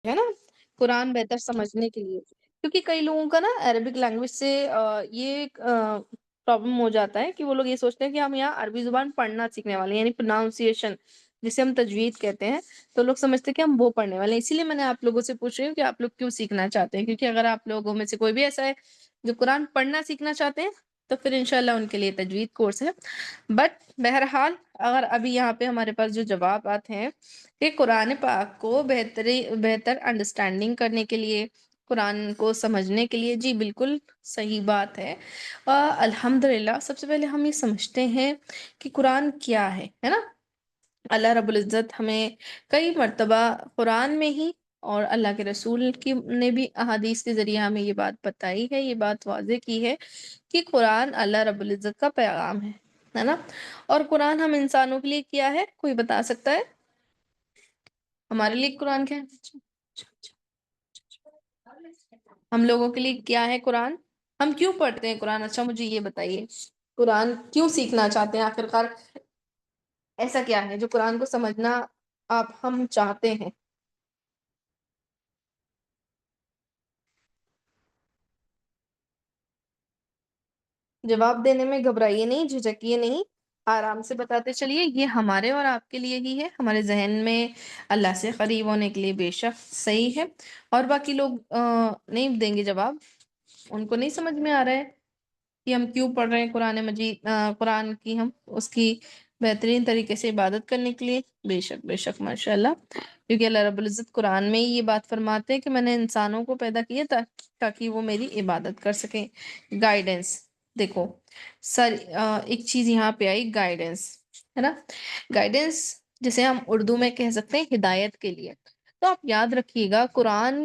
ہے نا، قرآن بہتر سمجھنے کے لیے، کیونکہ کئی لوگوں کا نا عربک لینگویج سے یہ پرابلم ہو جاتا ہے کہ وہ لوگ یہ سوچتے ہیں کہ ہم یہاں عربی زبان پڑھنا سیکھنے والے ہیں، یعنی پروناؤنسیشن جسے ہم تجوید کہتے ہیں، تو لوگ سمجھتے ہیں کہ ہم وہ پڑھنے والے ہیں۔ اسی لیے میں نے آپ لوگوں سے پوچھ رہی ہوں کہ آپ لوگ کیوں سیکھنا چاہتے ہیں، کیونکہ اگر آپ لوگوں میں سے کوئی بھی ایسا ہے جو قرآن پڑھنا سیکھنا چاہتے ہیں تو پھر انشاءاللہ ان کے لیے تجوید کورس ہے۔ بٹ بہرحال اگر ابھی یہاں پہ ہمارے پاس جو جوابات ہیں کہ قرآن پاک کو بہتر انڈرسٹینڈنگ کرنے کے لیے، قرآن کو سمجھنے کے لیے، جی بالکل صحیح بات ہے۔ الحمدللہ سب سے پہلے ہم یہ سمجھتے ہیں کہ قرآن کیا ہے نا۔ اللہ رب العزت ہمیں کئی مرتبہ قرآن میں ہی اور اللہ کے رسول کی نے بھی احادیث کے ذریعے ہمیں یہ بات بتائی ہے، یہ بات واضح کی ہے کہ قرآن اللہ رب العزت کا پیغام ہے نا۔ اور قرآن ہم انسانوں کے لیے کیا ہے، کوئی بتا سکتا ہے ہمارے لیے قرآن کیا ہے؟ ہم لوگوں کے لیے کیا ہے قرآن؟ ہم کیوں پڑھتے ہیں قرآن؟ اچھا مجھے یہ بتائیے، قرآن کیوں سیکھنا چاہتے ہیں آخرکار؟ ایسا کیا ہے جو قرآن کو سمجھنا ہم چاہتے ہیں؟ جواب دینے میں گھبرائیے نہیں، جھجکیے نہیں، آرام سے بتاتے چلیے۔ یہ ہمارے اور آپ کے لیے ہی ہے، ہمارے ذہن میں اللہ سے قریب ہونے کے لیے بے شک صحیح ہے۔ اور باقی لوگ نہیں دیں گے جواب، ان کو نہیں سمجھ میں آ رہا ہے کہ ہم کیوں پڑھ رہے ہیں قرآن مجید، قرآن کی ہم اس کی بہترین طریقے سے عبادت کرنے کے لیے۔ بے شک بے شک ماشاءاللہ، کیونکہ اللہ رب العزت قرآن میں ہی یہ بات فرماتے ہیں کہ میں نے انسانوں کو پیدا کیا تاکہ وہ میری عبادت کر سکیں۔ گائیڈنس دیکھو سر، ایک چیز یہاں پہ آئی، گائیڈنس ہے نا، گائیڈنس جسے ہم اردو میں کہہ سکتے ہیں ہدایت کے لیے۔ تو آپ یاد رکھیے گا قرآن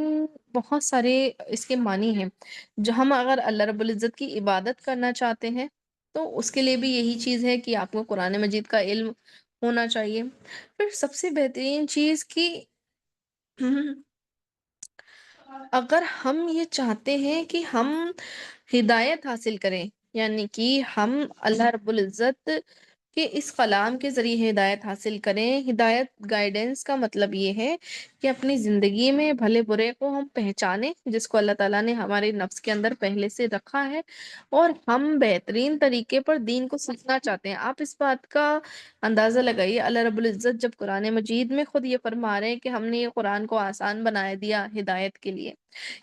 بہت سارے اس کے معنی ہیں، جو ہم اگر اللہ رب العزت کی عبادت کرنا چاہتے ہیں تو اس کے لیے بھی یہی چیز ہے کہ آپ کو قرآن مجید کا علم ہونا چاہیے۔ پھر سب سے بہترین چیز کہ اگر ہم یہ چاہتے ہیں کہ ہم ہدایت حاصل کریں، یعنی کہ ہم اللہ رب العزت کہ اس کلام کے ذریعے ہدایت حاصل کریں، ہدایت گائیڈنس کا مطلب یہ ہے کہ اپنی زندگی میں بھلے برے کو ہم پہچانیں، جس کو اللہ تعالیٰ نے ہمارے نفس کے اندر پہلے سے رکھا ہے، اور ہم بہترین طریقے پر دین کو سیکھنا چاہتے ہیں۔ آپ اس بات کا اندازہ لگائیے، اللہ رب العزت جب قرآن مجید میں خود یہ فرما رہے ہیں کہ ہم نے یہ قرآن کو آسان بنا دیا ہدایت کے لیے،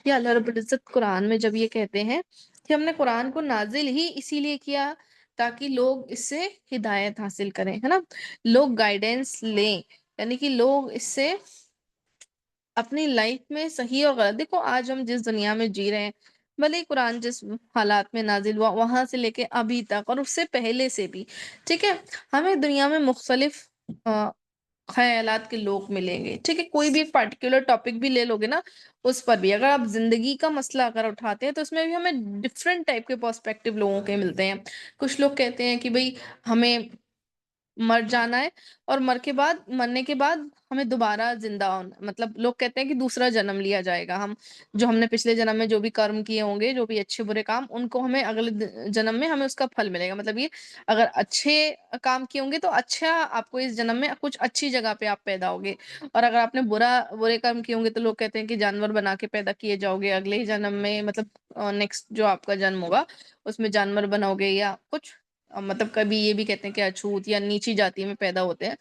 یا اللہ رب العزت قرآن میں جب یہ کہتے ہیں کہ ہم نے قرآن کو نازل ہی اسی لیے کیا تاکہ لوگ اس سے ہدایت حاصل کریں، ہے نا، لوگ گائیڈنس لیں، یعنی کہ لوگ اس سے اپنی لائف میں صحیح اور غلط، دیکھو آج ہم جس دنیا میں جی رہے ہیں، بھلے ہی قرآن جس حالات میں نازل ہوا وہاں سے لے کے ابھی تک اور اس سے پہلے سے بھی، ٹھیک ہے، ہمیں دنیا میں مختلف خیالات کے لوگ ملیں گے، ٹھیک ہے، کوئی بھی ایک پارٹیکولر ٹاپک بھی لے لو گے نا، اس پر بھی اگر آپ زندگی کا مسئلہ اگر اٹھاتے ہیں تو اس میں بھی ہمیں ڈفرینٹ ٹائپ کے پرسپیکٹو لوگوں کے ملتے ہیں۔ کچھ لوگ کہتے ہیں کہ بھئی ہمیں مر جانا ہے، اور مرنے کے بعد ہمیں دوبارہ زندہ ہونا، مطلب لوگ کہتے ہیں کہ دوسرا جنم لیا جائے گا، ہم نے پچھلے جنم میں جو بھی کرم کیے ہوں گے، جو بھی اچھے برے کام، ان کو ہمیں اگلے جنم میں ہمیں اس کا پھل ملے گا۔ مطلب یہ اگر اچھے کام کیے ہوں گے تو اچھا آپ کو اس جنم میں کچھ اچھی جگہ پہ آپ پیدا ہوگے، اور اگر آپ نے برے کام کیے ہوں گے تو لوگ کہتے ہیں کہ جانور بنا کے پیدا کیے جاؤ گے اگلے ہی جنم میں، مطلب نیکسٹ جو آپ کا جنم ہوگا اس میں جانور بناؤ گے، یا کچھ مطلب کبھی یہ بھی کہتے ہیں کہ اچھوت یا نیچی جاتی میں پیدا ہوتے ہیں۔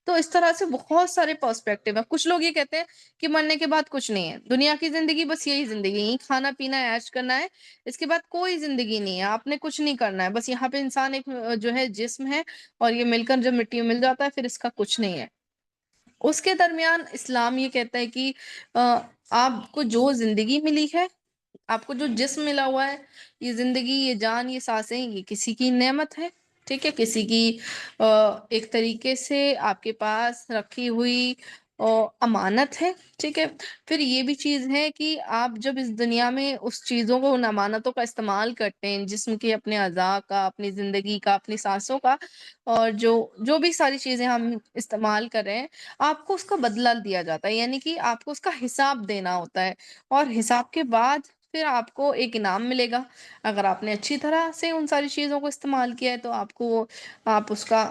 تو اس طرح سے بہت سارے پرسپیکٹو ہیں۔ کچھ لوگ یہ کہتے ہیں کہ مرنے کے بعد کچھ نہیں ہے، دنیا کی زندگی بس یہی زندگی ہے، کھانا پینا عیش کرنا ہے، اس کے بعد کوئی زندگی نہیں ہے، آپ نے کچھ نہیں کرنا ہے، بس یہاں پہ انسان ایک جو ہے جسم ہے، اور یہ مل کر جب مٹی میں مل جاتا ہے پھر اس کا کچھ نہیں ہے۔ اس کے درمیان اسلام یہ کہتا ہے کہ آپ کو جو زندگی ملی ہے، آپ کو جو جسم ملا ہوا ہے، یہ زندگی، یہ جان، یہ سانسیں، یہ کسی کی نعمت ہے، ٹھیک ہے، کسی کی ایک طریقے سے آپ کے پاس رکھی ہوئی امانت ہے، ٹھیک ہے۔ پھر یہ بھی چیز ہے کہ آپ جب اس دنیا میں اس چیزوں کو، ان امانتوں کا استعمال کرتے ہیں، جسم کے، اپنے اعضاء کا، اپنی زندگی کا، اپنی سانسوں کا، اور جو بھی ساری چیزیں ہم استعمال کر رہے ہیں، آپ کو اس کا بدلہ دیا جاتا ہے، یعنی کہ آپ کو اس کا حساب دینا ہوتا ہے، اور حساب کے بعد پھر آپ کو ایک انعام ملے گا۔ اگر آپ نے اچھی طرح سے ان ساری چیزوں کو استعمال کیا ہے تو آپ اس کا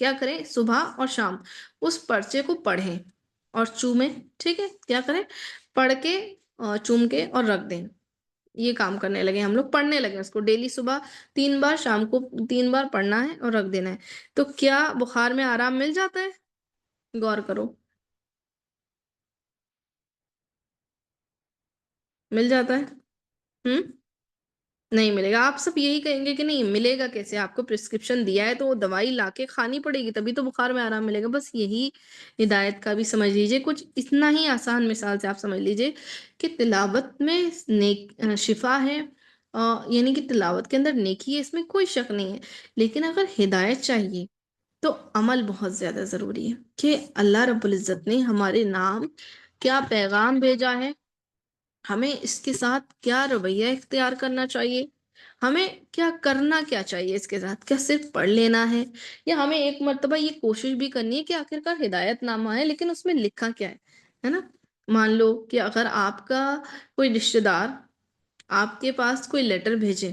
کیا کریں، صبح اور شام اس پرچے کو پڑھیں اور چومیں، ٹھیک ہے، کیا کریں، پڑھ کے چوم کے اور رکھ دیں۔ یہ کام کرنے لگے ہم لوگ، پڑھنے لگے اس کو ڈیلی، صبح 3 بار، شام کو 3 بار پڑھنا ہے اور رکھ دینا ہے۔ تو کیا بخار میں آرام مل جاتا ہے؟ غور کرو، مل جاتا ہے؟ ہوں، نہیں ملے گا۔ آپ سب یہی کہیں گے کہ نہیں ملے گا کیسے، آپ کو پرسکرپشن دیا ہے تو وہ دوائی لا کے کھانی پڑے گی تبھی تو بخار میں آرام ملے گا۔ بس یہی ہدایت کا بھی سمجھ لیجئے، کچھ اتنا ہی آسان مثال سے آپ سمجھ لیجئے کہ تلاوت میں شفا ہے، یعنی کہ تلاوت کے اندر نیکی ہے، اس میں کوئی شک نہیں ہے، لیکن اگر ہدایت چاہیے تو عمل بہت زیادہ ضروری ہے کہ اللہ رب العزت نے ہمارے نام کیا پیغام بھیجا ہے، ہمیں اس کے ساتھ کیا رویہ اختیار کرنا چاہیے، ہمیں کیا کرنا کیا چاہیے اس کے ساتھ، کیا صرف پڑھ لینا ہے، یا ہمیں ایک مرتبہ یہ کوشش بھی کرنی ہے کہ آخرکار ہدایت نامہ ہے لیکن اس میں لکھا کیا ہے نا؟ مان لو کہ اگر آپ کا کوئی رشتہ دار آپ کے پاس کوئی لیٹر بھیجے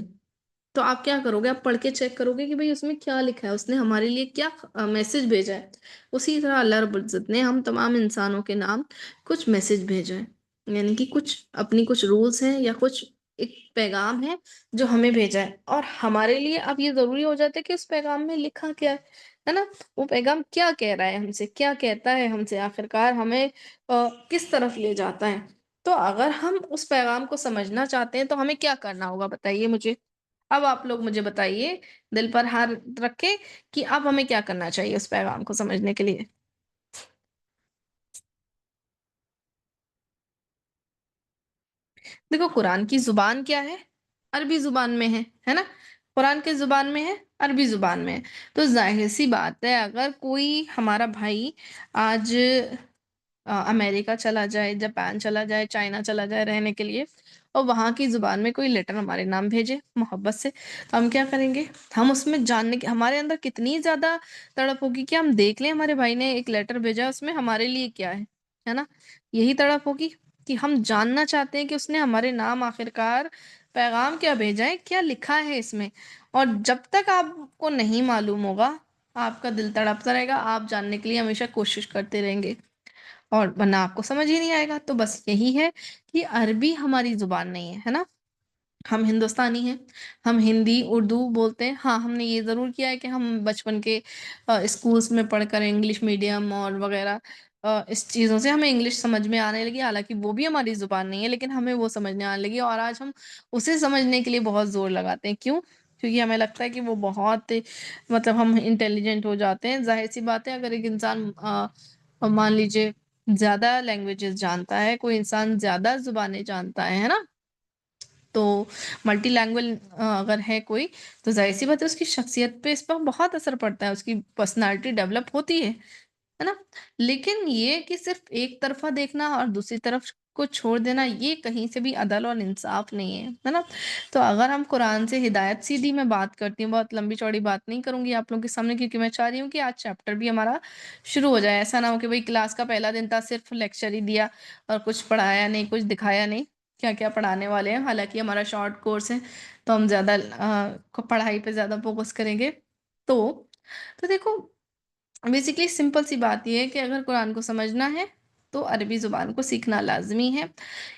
تو آپ کیا کرو گے، آپ پڑھ کے چیک کرو گے کہ بھئی اس میں کیا لکھا ہے، اس نے ہمارے لیے کیا میسج بھیجا ہے۔ اسی طرح اللہ رب العزت نے ہم تمام انسانوں کے نام کچھ میسج بھیجا ہے، یعنی کہ کچھ اپنی کچھ رولز ہیں یا کچھ ایک پیغام ہے جو ہمیں بھیجا ہے، اور ہمارے لیے اب یہ ضروری ہو جاتا ہے کہ اس پیغام میں لکھا کیا ہے نا؟ وہ پیغام کیا کہہ رہا ہے ہم سے، کیا کہتا ہے ہم سے، آخرکار ہمیں کس طرف لے جاتا ہے۔ تو اگر ہم اس پیغام کو سمجھنا چاہتے ہیں تو ہمیں کیا کرنا ہوگا بتائیے مجھے؟ اب آپ لوگ مجھے بتائیے دل پر ہاتھ رکھ کے کہ اب ہمیں کیا کرنا چاہیے اس پیغام کو سمجھنے کے لیے؟ دیکھو قرآن کی زبان کیا ہے؟ عربی زبان میں ہے نا؟ قرآن کی زبان میں ہے، عربی زبان میں ہے، تو ظاہر سی بات ہے اگر کوئی ہمارا بھائی آج امریکہ چلا جائے، جاپان چلا جائے، چائنا چلا جائے رہنے کے لیے، اور وہاں کی زبان میں کوئی لیٹر ہمارے نام بھیجے محبت سے، تو ہم کیا کریں گے؟ ہم اس میں جاننے کے ہمارے اندر کتنی زیادہ تڑپ ہوگی کہ ہم دیکھ لیں ہمارے بھائی نے ایک لیٹر بھیجا، اس میں ہمارے لیے کیا ہے نا؟ یہی تڑپ ہوگی کہ ہم جاننا چاہتے ہیں کہ اس نے ہمارے نام آخرکار پیغام کیا بھیجا ہے، کیا لکھا ہے اس میں۔ اور جب تک آپ کو نہیں معلوم ہوگا آپ کا دل تڑپتا رہے گا، آپ جاننے کے لیے ہمیشہ کوشش کرتے رہیں گے، اور ورنہ آپ کو سمجھ ہی نہیں آئے گا۔ تو بس یہی ہے کہ عربی ہماری زبان نہیں ہے نا؟ ہم ہندوستانی ہیں، ہم ہندی اردو بولتے ہیں، ہاں ہم نے یہ ضرور کیا ہے کہ ہم بچپن کے اسکولس میں پڑھ کر انگلش میڈیم اور وغیرہ اس چیزوں سے ہمیں انگلش سمجھ میں آنے لگی، حالانکہ وہ بھی ہماری زبان نہیں ہے لیکن ہمیں وہ سمجھنے آنے لگی، اور آج ہم اسے سمجھنے کے لیے بہت زور لگاتے ہیں۔ کیوں؟ کیونکہ ہمیں لگتا ہے کہ وہ بہت مطلب ہم انٹیلیجنٹ ہو جاتے ہیں۔ ظاہر سی بات ہے اگر ایک انسان مان لیجیے زیادہ لینگویجز جانتا ہے، کوئی انسان زیادہ زبانیں جانتا ہے نا، تو ملٹی لینگویج اگر ہے کوئی، تو ظاہر سی بات ہے اس کی شخصیت پہ اس پر بہت اثر پڑتا ہے، اس کی پرسنالٹی ڈیولپ ہوتی ہے نا؟ لیکن یہ کہ صرف ایک طرفہ دیکھنا اور دوسری طرف کو چھوڑ دینا، یہ کہیں سے بھی عدل اور انصاف نہیں ہے نا؟ تو اگر ہم قرآن سے ہدایت، سیدھی میں بات کرتی ہوں، بہت لمبی چوڑی بات نہیں کروں گی آپ لوگوں کے سامنے، کیونکہ میں چاہ رہی ہوں کہ آج چیپٹر بھی ہمارا شروع ہو جائے، ایسا نہ ہو کہ بھئی کلاس کا پہلا دن تھا صرف لیکچر ہی دیا اور کچھ پڑھایا نہیں، کچھ دکھایا نہیں کیا کیا پڑھانے والے ہیں۔ حالانکہ ہمارا شارٹ کورس ہے تو ہم زیادہ پڑھائی پہ زیادہ فوکس کریں گے۔ تو دیکھو بیسیکلی سمپل سی بات یہ ہے کہ اگر قرآن کو سمجھنا ہے تو عربی زبان کو سیکھنا لازمی ہے۔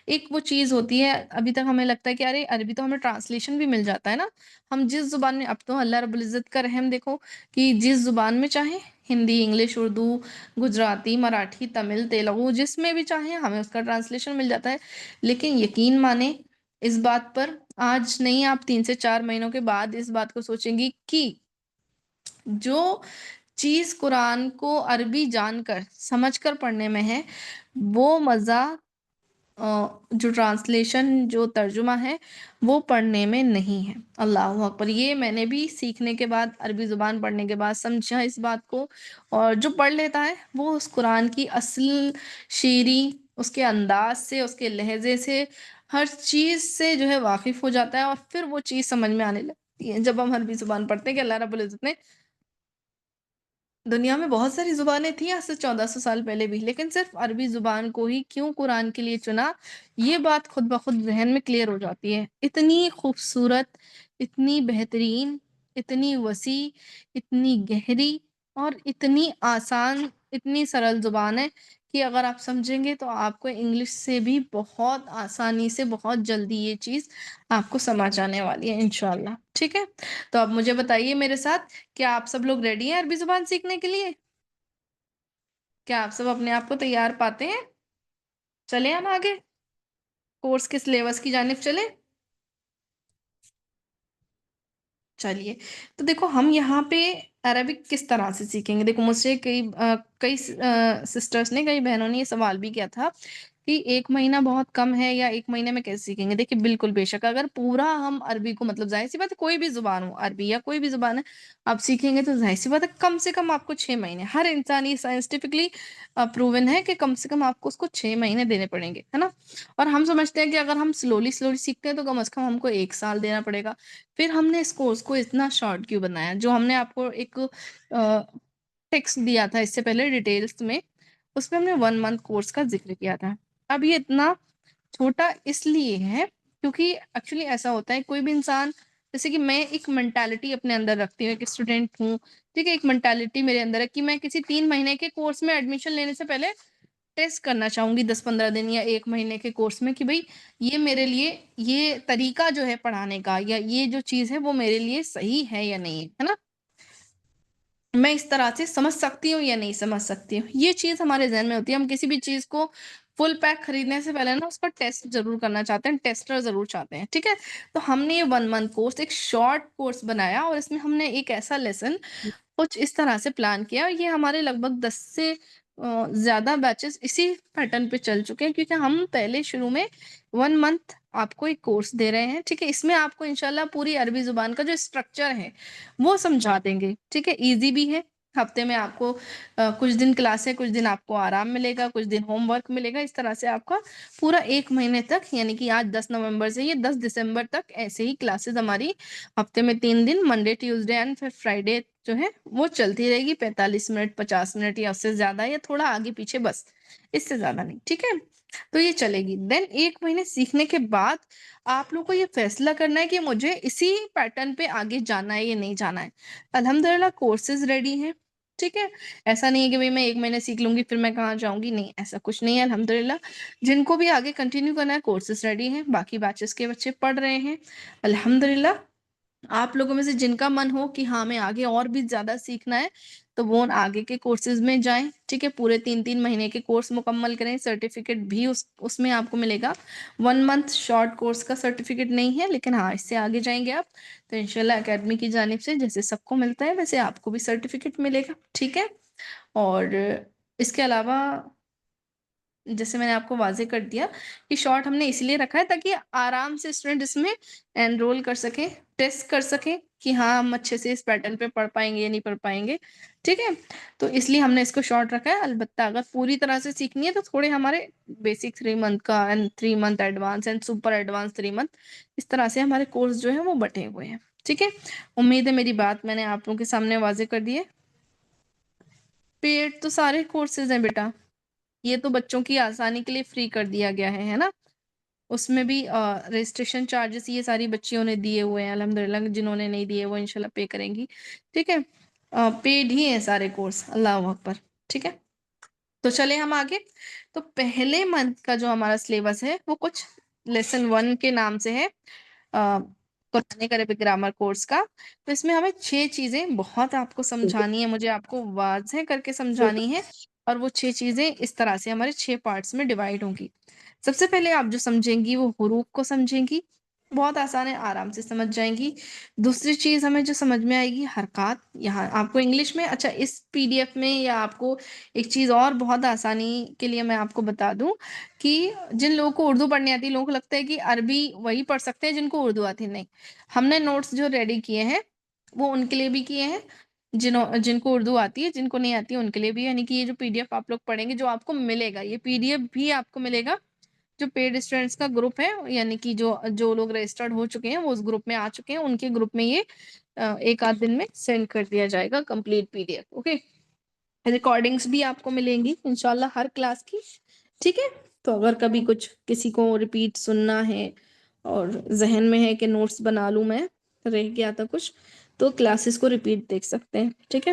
ایک وہ چیز ہوتی ہے، ابھی تک ہمیں لگتا ہے کہ ارے عربی تو ہمیں ٹرانسلیشن بھی مل جاتا ہے نا، ہم جس زبان میں، اب تو اللہ رب العزت کا رحم دیکھو کہ جس زبان میں چاہیں، ہندی، انگلش، اردو، گجراتی، مراٹھی، تمل، تیلگو، جس میں بھی چاہیں ہمیں اس کا ٹرانسلیشن مل جاتا ہے۔ لیکن یقین مانیں اس بات پر، آج نہیں آپ 3 سے 4 مہینوں کے بعد اس بات کو سوچیں گی کہ جو چیز قرآن کو عربی جان کر سمجھ کر پڑھنے میں ہے، وہ مزہ جو ٹرانسلیشن، جو ترجمہ ہے وہ پڑھنے میں نہیں ہے۔ اللہ اکبر! یہ میں نے بھی سیکھنے کے بعد، عربی زبان پڑھنے کے بعد سمجھا اس بات کو، اور جو پڑھ لیتا ہے وہ اس قرآن کی اصل شیریں، اس کے انداز سے، اس کے لہجے سے، ہر چیز سے جو ہے واقف ہو جاتا ہے، اور پھر وہ چیز سمجھ میں آنے لگتی ہے جب ہم عربی زبان پڑھتے ہیں کہ اللہ رب العزت نے، دنیا میں بہت ساری زبانیں تھیں آج سے 1400 سال پہلے بھی، لیکن صرف عربی زبان کو ہی کیوں قرآن کے لیے چنا، یہ بات خود بخود ذہن میں کلیئر ہو جاتی ہے۔ اتنی خوبصورت، اتنی بہترین، اتنی وسیع، اتنی گہری اور اتنی آسان، اتنی سرل زبان ہے کہ اگر آپ سمجھیں گے تو آپ کو انگلش سے بھی بہت آسانی سے، بہت جلدی یہ چیز آپ کو سمجھ آنے والی ہے انشاءاللہ، ٹھیک ہے؟ تو اب مجھے بتائیے میرے ساتھ، کیا آپ سب لوگ ریڈی ہیں عربی زبان سیکھنے کے لیے؟ کیا آپ سب اپنے آپ کو تیار پاتے ہیں؟ چلیں ہم آگے کورس کے سلیبس کی جانب چلیں۔ چلیے، تو دیکھو ہم یہاں پہ عربک کس طرح سے سیکھیں گے۔ دیکھو مجھ سے کئی سسٹرز نے، کئی بہنوں نے یہ سوال بھی کیا تھا کہ ایک مہینہ بہت کم ہے، یا ایک مہینے میں کیسے سیکھیں گے۔ دیکھیے بالکل بے شک، اگر پورا ہم عربی کو، مطلب ظاہر سی بات ہے کوئی بھی زبان ہو، عربی یا کوئی بھی زبان ہے، آپ سیکھیں گے تو ظاہر سی بات ہے کم سے کم آپ کو 6 مہینے، ہر انسان یہ سائنٹیفکلی پروون ہے کہ کم سے کم آپ کو اس کو 6 مہینے دینے پڑیں گے، ہے نا؟ اور ہم سمجھتے ہیں کہ اگر ہم سلولی سیکھتے ہیں تو کم از کم ہم کو 1 سال دینا پڑے گا۔ پھر ہم نے اس کورس کو اتنا شارٹ کیوں بنایا؟ جو ہم نے آپ کو ایک ٹیکسٹ دیا تھا اس سے پہلے ڈیٹیلز میں، اس میں ہم نے 1 منتھ کورس کا ذکر کیا تھا۔ اب یہ اتنا چھوٹا اس لیے ہے کیونکہ ایکچولی ایسا ہوتا ہے، کوئی بھی انسان، جیسے کہ میں ایک مینٹالٹی اپنے اندر رکھتی ہوں، ایک اسٹوڈنٹ ہوں، ٹھیک ہے، ایک مینٹالٹی میرے اندر ہے کہ میں کسی 3 مہینے کے کورس میں ایڈمیشن لینے سے پہلے ٹیسٹ کرنا چاہوں گی 10-15 دن یا 1 مہینے کے کورس میں، کہ بھئی یہ میرے لیے، یہ طریقہ جو ہے پڑھانے کا، یا یہ جو چیز ہے وہ میرے لیے صحیح ہے یا نہیں ہے نا، میں اس طرح سے سمجھ سکتی ہوں یا نہیں سمجھ سکتی ہوں۔ یہ چیز ہمارے ذہن میں ہوتی ہے۔ ہم کسی بھی چیز کو فل پیک خریدنے سے پہلے نا اس کا ٹیسٹ ضرور کرنا چاہتے ہیں، ٹیسٹر ضرور چاہتے ہیں، ٹھیک ہے؟ تو ہم نے یہ 1 منتھ کورس ایک شارٹ کورس بنایا، اور اس میں ہم نے ایک ایسا لیسن کچھ اس طرح سے پلان کیا، اور یہ ہمارے لگ بھگ 10 سے زیادہ بیچز اسی پیٹرن پہ چل چکے ہیں، کیونکہ ہم پہلے شروع میں 1 منتھ آپ کو ایک کورس دے رہے ہیں، ٹھیک ہے؟ اس میں آپ کو انشاءاللہ پوری عربی زبان کا جو اسٹرکچر ہے وہ سمجھا دیں گے، ٹھیک ہے؟ ایزی بھی ہے۔ ہفتے میں آپ کو کچھ دن کلاس ہے، کچھ دن آپ کو آرام ملے گا، کچھ دن ہوم ورک ملے گا، اس طرح سے آپ کا پورا 1 مہینے تک، یعنی کہ آج 10 نومبر سے یہ 10 دسمبر تک ایسے ہی کلاسز ہماری ہفتے میں 3 دن، منڈے ٹیوزڈے اینڈ پھر فرائیڈے جو ہے وہ چلتی رہے گی، 45 منٹ 50 منٹ یا اس سے زیادہ، یا تھوڑا آگے پیچھے، بس اس سے زیادہ نہیں، ٹھیک ہے؟ تو یہ چلے گی۔ دین 1 مہینے سیکھنے کے بعد آپ لوگ کو یہ فیصلہ کرنا ہے کہ مجھے اسی پیٹرن پہ آگے جانا ہے یا نہیں جانا ہے۔ الحمدللہ کورسز ریڈی ہیں، ٹھیک ہے؟ ایسا نہیں ہے کہ میں 1 مہینے سیکھ لوں گی پھر میں کہاں جاؤں گی، نہیں، ایسا کچھ نہیں ہے الحمدللہ۔ جن کو بھی آگے کنٹینیو کرنا ہے کورسز ریڈی ہیں، باقی بیچز کے بچے پڑھ رہے ہیں الحمدللہ۔ آپ لوگوں میں سے جن کا من ہو کہ ہاں میں آگے اور بھی زیادہ سیکھنا ہے تو وہ آگے کے کورسز میں جائیں، ٹھیک ہے؟ پورے 3 مہینے کے کورس مکمل کریں، سرٹیفکیٹ بھی اس میں آپ کو ملے گا۔ 1 منتھ شارٹ کورس کا سرٹیفکیٹ نہیں ہے، لیکن ہاں اس سے آگے جائیں گے آپ تو انشاءاللہ اکیڈمی کی جانب سے جیسے سب کو ملتا ہے ویسے آپ کو بھی سرٹیفکیٹ ملے گا، ٹھیک ہے؟ اور اس کے علاوہ جیسے میں نے آپ کو واضح کر دیا کہ شارٹ ہم نے اس لیے رکھا ہے تاکہ آرام سے اسٹوڈنٹ اس میں انرول کر سکیں، ٹیسٹ کر سکیں کہ ہاں ہم اچھے سے اس پیٹرن پہ پڑھ پائیں گے یا نہیں پڑھ پائیں گے، ٹھیک ہے؟ تو اس لیے ہم نے اس کو شارٹ رکھا ہے۔ البتہ اگر پوری طرح سے سیکھنی ہے تو تھوڑے ہمارے بیسک 3 منتھ کا and 3 month advance and super advance 3 month, اس طرح سے ہمارے کورس جو ہیں وہ بٹے ہوئے ہیں، ٹھیک ہے؟ امید ہے میری بات میں نے آپ لوگوں کے سامنے واضح کر دی ہے۔ پیڈ تو سارے کورسز ہیں بیٹا، یہ تو بچوں کی آسانی کے لیے فری کر دیا گیا ہے نا؟ اس میں بھی رجسٹریشن چارجز یہ ساری بچیوں نے دیے ہوئے ہیں الحمدللہ، جنہوں نے نہیں دیے وہ انشاءاللہ پے کریں گی، ٹھیک ہے؟ پیڈ ہی ہیں سارے کورس، اللہ اکبر، ٹھیک ہے؟ تو چلیں ہم آگے۔ تو پہلے منتھ کا جو ہمارا سلیبس ہے وہ کچھ لیسن 1 کے نام سے ہے، قرآن عربک گرامر کورس کا۔ تو اس میں ہمیں 6 چیزیں بہت آپ کو سمجھانی ہے، مجھے آپ کو واضح کر کے سمجھانی ہے، اور وہ 6 چیزیں اس طرح سے ہمارے 6 پارٹس میں ڈیوائیڈ ہوں گی۔ سب سے پہلے آپ جو سمجھیں گی وہ حروف کو سمجھیں گی، بہت آسان ہے، آرام سے سمجھ جائیں گی۔ دوسری چیز ہمیں جو سمجھ میں آئے گی حرکات، یہاں آپ کو انگلش میں، اچھا اس PDF میں، یا آپ کو ایک چیز اور بہت آسانی کے لیے میں آپ کو بتا دوں کہ جن لوگوں کو اردو پڑھنی آتی ہے، لوگوں کو لگتا ہے کہ عربی وہی پڑھ سکتے ہیں جن کو اردو آتی ہے، نہیں، ہم نے نوٹس جو ریڈی کیے ہیں وہ ان کے لیے بھی کیے ہیں جن کو اردو آتی ہے، جن کو نہیں آتی ہے ان کے لیے بھی، یعنی کہ یہ جو PDF آپ لوگ پڑھیں گے، جو آپ کو ملے گا، یہ PDF بھی آپ کو ملے گا جو پیڈ اسٹوڈنٹس کا گروپ ہے، یعنی کہ جو لوگ رجسٹرڈ ہو چکے ہیں وہ اس گروپ میں آ چکے ہیں، ان کے گروپ میں یہ 1 آدھ دن میں سینڈ کر دیا جائے گا کمپلیٹ PDF، اوکے؟ ریکارڈنگز بھی آپ کو ملیں گی انشاءاللہ ہر کلاس کی، ٹھیک ہے؟ تو اگر کبھی کچھ کسی کو ریپیٹ سننا ہے اور ذہن میں ہے کہ نوٹس بنا لوں میں، رہ گیا تھا کچھ، تو کلاسز کو ریپیٹ دیکھ سکتے ہیں، ٹھیک ہے؟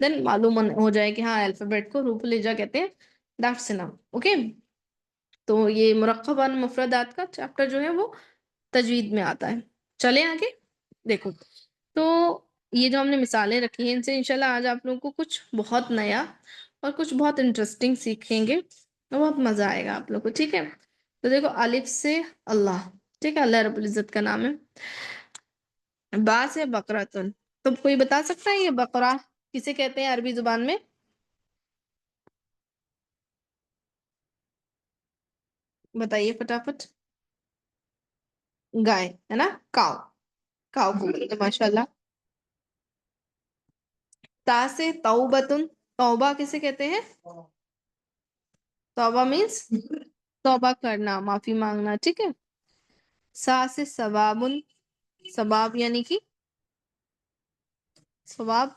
دین معلوم ہو جائے کہ ہاں الفابیٹ کو حروف الہجا کہتے ہیں. That's enough. اوکے. تو یہ مرکب مفردات کا چیپٹر جو ہے وہ تجوید میں آتا ہے. چلے آگے. دیکھو تو یہ جو ہم نے مثالیں رکھی ہیں ان سے انشاءاللہ آج آپ لوگوں کو کچھ بہت نیا اور کچھ بہت انٹرسٹنگ سیکھیں گے اور بہت مزہ آئے گا آپ لوگ کو. ٹھیک ہے. تو دیکھو الف سے اللہ. ٹھیک ہے. اللہ رب العزت کا نام ہے. با سے بقراتن. تو کوئی بتا سکتا ہے یہ بقرہ کسے کہتے ہیں عربی زبان میں؟ بتائیے فٹافٹ. گائے ہے نا. کاؤ. کاؤ کو بولتے ہیں ماشاء اللہ. تا سے توبتن. توبہ کسے کہتے ہیں؟ توبہ مینس توبہ کرنا، معافی مانگنا. ٹھیک ہے. سا سے ثوابن. ثواب یعنی کہ ثواب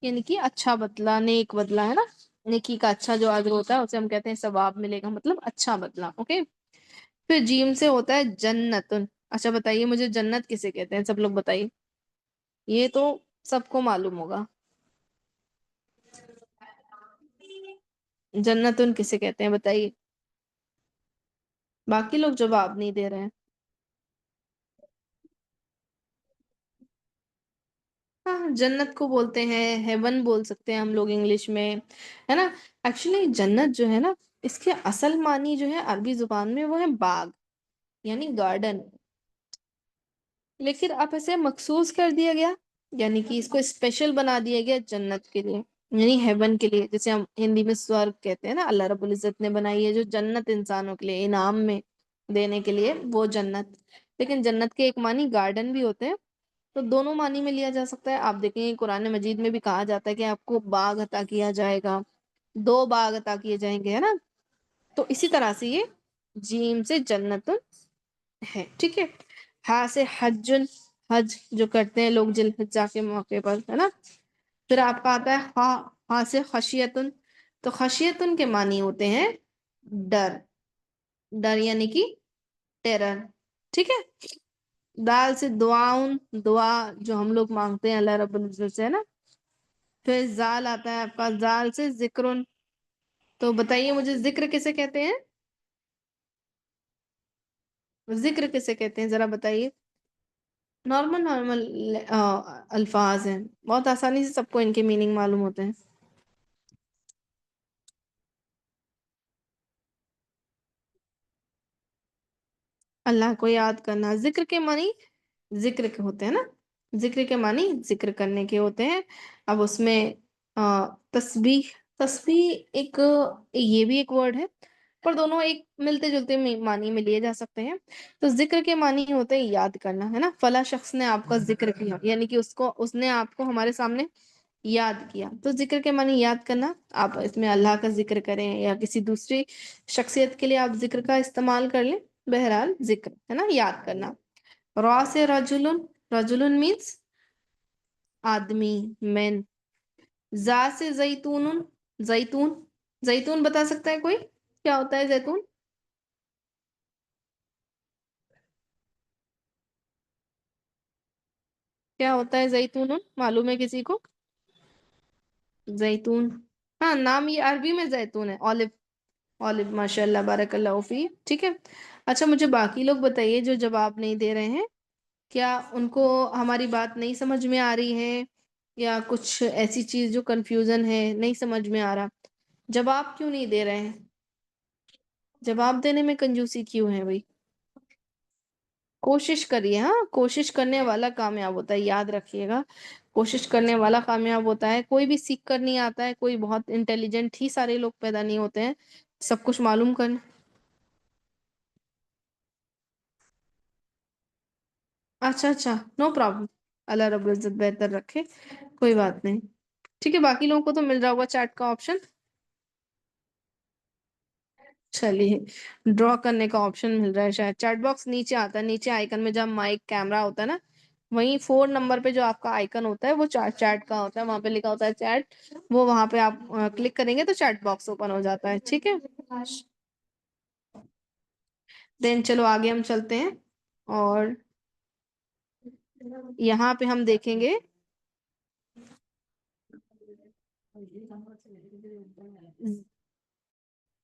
یعنی کہ اچھا بدلہ، نیک بدلہ ہے نا. نیکی کا اچھا جو اجر ہوتا ہے اسے ہم کہتے ہیں ثواب ملے گا، مطلب اچھا بدلہ. اوکے. پھر جیم سے ہوتا ہے جنتن. اچھا بتائیے مجھے جنت کسے کہتے ہیں؟ سب لوگ بتائیے. یہ تو سب کو معلوم ہوگا. جنتن کسے کہتے ہیں بتائیے. باقی لوگ جواب نہیں دے رہے ہیں. ہاں جنت کو بولتے ہیں ہیون بول سکتے ہیں ہم لوگ انگلش میں، ہے نا. ایکچولی جنت جو ہے نا اس کے اصل معنی جو ہے عربی زبان میں وہ ہے باغ یعنی گارڈن. لیکن اب اسے مخصوص کر دیا گیا، یعنی کہ اس کو اسپیشل بنا دیا گیا جنت کے لیے، یعنی ہیون کے لیے. جیسے ہم ہندی میں سورگ کہتے ہیں نا، اللہ رب العزت نے بنائی ہے جو جنت انسانوں کے لیے انعام میں دینے کے لیے، وہ جنت. لیکن جنت کے ایک معنی گارڈن بھی ہوتے ہیں. تو دونوں معنی میں لیا جا سکتا ہے. آپ دیکھیں گے قرآن مجید میں بھی کہا جاتا ہے کہ آپ کو باغ عطا کیا جائے گا، 2 باغ عطا کیے جائیں گے، ہے نا. تو اسی طرح سے یہ جیم سے جنت ہے. ٹھیک ہے. ہاں سے حجن. حج جو کرتے ہیں لوگ ذی الحجہ کے موقع پر، ہے نا. پھر آپ کا آتا ہے ہاں. ہاں سے خشیتن. تو خشیتن کے معنی ہوتے ہیں ڈر. ڈر یعنی کہ ٹیرر. ٹھیک ہے. دال سے دعاؤن. دعا جو ہم لوگ مانگتے ہیں اللہ رب العزت سے، ہے نا. پھر زال آتا ہے آپ کا. زال سے ذکرن. تو بتائیے مجھے ذکر کسے کہتے ہیں؟ ذکر کسے کہتے ہیں ذرا بتائیے. نارمل نارمل الفاظ ہیں، بہت آسانی سے سب کو ان کے میننگ معلوم ہوتے ہیں. اللہ کو یاد کرنا. ذکر کے معنی ذکر کے ہوتے ہیں نا. ذکر کے معنی ذکر کرنے کے ہوتے ہیں. اب اس میں تسبیح. تسبیح ایک یہ بھی ایک ورڈ ہے، پر دونوں ایک ملتے جلتے معنی میں لیے جا سکتے ہیں. تو ذکر کے معنی ہوتے ہیں یاد کرنا، ہے نا. فلاں شخص نے آپ کا ذکر کیا یعنی کہ اس نے آپ کو ہمارے سامنے یاد کیا. تو ذکر کے معنی یاد کرنا. آپ اس میں اللہ کا ذکر کریں یا کسی دوسری شخصیت کے لیے آپ ذکر کا استعمال کر لیں. بہرحال ذکر ہے نا، یاد کرنا. را سے رجلن. رجلن مینس آدمی، مین. زا سے زیتون. زیتون. زیتون بتا سکتا ہے کوئی کیا ہوتا ہے زیتون؟ کیا ہوتا ہے زیتون؟ معلوم ہے کسی کو؟ زیتون. ہاں نام یہ عربی میں زیتون ہے. اولو. اولو ماشاء اللہ بارک اللہ فی. ٹھیک ہے. اچھا مجھے باقی لوگ بتائیے جو جواب نہیں دے رہے ہیں، کیا ان کو ہماری بات نہیں سمجھ میں آ رہی ہے یا کچھ ایسی چیز جو کنفیوژن ہے نہیں سمجھ میں آ رہا؟ جواب کیوں نہیں دے رہے ہیں؟ جواب دینے میں کنجوسی کیوں ہے بھائی؟ کوشش کریے. ہاں کوشش کرنے والا کامیاب ہوتا ہے، یاد رکھیے گا. کوشش کرنے والا کامیاب ہوتا ہے. کوئی بھی سیکھ کر نہیں آتا ہے. کوئی بہت انٹیلیجنٹ ہی سارے لوگ پیدا نہیں ہوتے ہیں سب کچھ معلوم کر. اچھا اچھا نو پرابلم. اللہ رب العزت بہتر رکھے. کوئی بات نہیں. ٹھیک ہے. باقی لوگوں کو تو مل رہا ہوگا چیٹ کا آپشن. چلیے ڈرا کرنے کا آپشن مل رہا ہے شاید. چیٹ باکس نیچے آتا ہے، نیچے آئیکن میں جب مائک کیمرا ہوتا ہے نا، وہیں 4 نمبر پہ جو آپ کا آئیکن ہوتا ہے وہ چیٹ کا ہوتا ہے. وہاں پہ لکھا ہوتا ہے چیٹ. وہ وہاں پہ آپ کلک کریں گے تو چیٹ باکس اوپن ہو جاتا ہے. ٹھیک ہے. دین چلو آگے ہم چلتے ہیں. اور یہاں پہ ہم دیکھیں گے